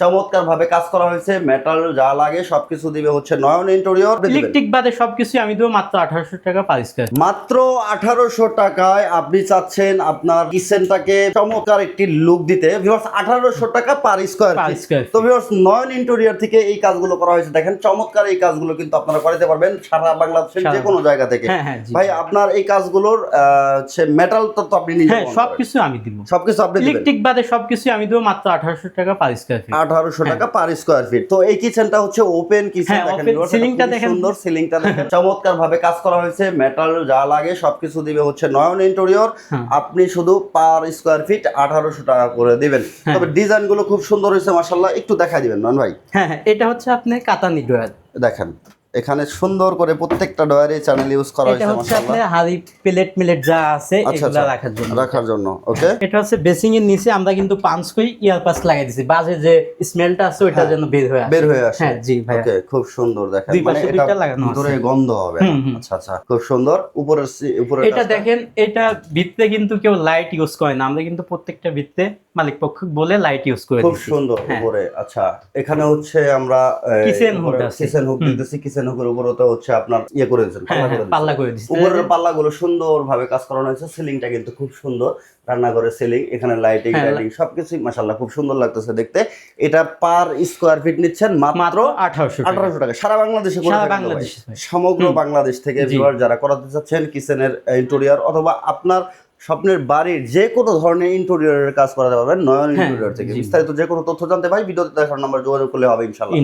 চমৎকার ভাবে কাজ করা হয়েছে। মেটাল যা লাগে সবকিছু দিবে হচ্ছে নয়ন ইন্টেরিয়র। ইলেকট্রিক বাদে সবকিছু আমি দেবো মাত্র 1800 টাকা পার স্কয়ার। মাত্র 1800 টাকায় আপনি চাচ্ছেন আপনার কিচেনটাকে চমৎকার একটি লুক দিতে। ভিউয়ার্স 1800 টাকা পার স্কয়ার ফিট। তো ভিউয়ার্স নয়ন ইন্টেরিয়র থেকে এই কাজগুলো করা হয়েছে। দেখেন চমৎকার এই কাজগুলো কিন্তু আপনারা করতে পারবেন সারা বাংলাদেশের যে কোনো জায়গা থেকে। ভাই আপনার এই কাজগুলোর মেটাল তো আপনি নিজে সবকিছু আমি দিব। সবকিছু আপনি দিবেন। ইলেকট্রিক বাদে সবকিছু আমি দেবো মাত্র 1800 টাকা পার স্কয়ার ফিট। 1800 টাকা পার স্কয়ার ফিট। তো এই কিচেনটা হচ্ছে ওপেন কিচেন। দেখেন সিলিংটা দেখেন, সুন্দর সিলিংটা দেখেন চমৎকার ভাবে কাজ করা হয়েছে। মেটাল যা লাগে সবকিছু দিবে হচ্ছে নয়ন ইন্টেরিয়র। আপনি শুধু পার স্কয়ার ফিট 1800 টাকা করে দিবেন। তবে ডিজাইন গুলো খুব সুন্দর হয়েছে মাশাআল্লাহ। একটু দেখাই দিবেন নয়ন ভাই। হ্যাঁ, এটা হচ্ছে আপনি কাতানি ডয়ার। দেখেন এখানে সুন্দর করে প্রত্যেকটা ডয়ারে চ্যানেল ইউজ করা হয়েছে মাশাআল্লাহ। এটা হচ্ছে আপনার হাড়ি প্লেট মিলেট যা আছে এগুলা রাখার জন্য। ওকে, এটা হচ্ছে বেসিং এর নিচে আমরা কিন্তু পাঁচ কই ইয়ার পাস লাগাই দিয়েছি। বাজে যে স্মেলটা আছে ওইটা যেন বের হয়ে আসে। হ্যাঁ জি ভাই। ওকে, খুব সুন্দর। দেখেন দুই পাশে দুইটা লাগানো আছে, ভিতরে গন্ধ হবে না। আচ্ছা আচ্ছা, খুব সুন্দর। উপরে এটা দেখেন, এটা ভিতরে কিন্তু কেউ লাইট ইউজ করে না। আমরা কিন্তু প্রত্যেকটা ভিতরে মালিক পক্ষ বলে লাইট ইউজ করে খুব সুন্দর উপরে। আচ্ছা, এখানে হচ্ছে আমরা কিচেন হুড আছে, কিচেন হুড দিতেছি। কিচেন হুডের উপরে তো হচ্ছে আপনার ইয়ে করে দিয়েছেন, পাল্লা করে দিয়েছেন। উপরের পাল্লাগুলো সুন্দর ভাবে কাজ করানো হয়েছে। সিলিংটা কিন্তু খুব সুন্দর, রান্নাঘরের সিলিং, এখানে লাইটিং সবকিছু মাশাআল্লাহ খুব সুন্দর লাগতেছে দেখতে। এটা পার স্কয়ার ফিট নিচ্ছেন মাত্র 1800 টাকা। সারা বাংলাদেশে সমগ্র বাংলাদেশ থেকে ভিউয়ার যারা করাতে চাচ্ছেন কিচেনের ইন্টেরিয়র অথবা আপনার স্বপ্নের বাড়ির যে কোনো ধরনের ইন্টেরিয়রের কাজ করাতে পারবেন নয়ন ইন্টেরিয়র থেকে। বিস্তারিত যে কোনো তথ্য জানতে ভাই ভিডিওতে দেখার নাম্বার যোগাযোগ করলে হবে ইনশাআল্লাহ।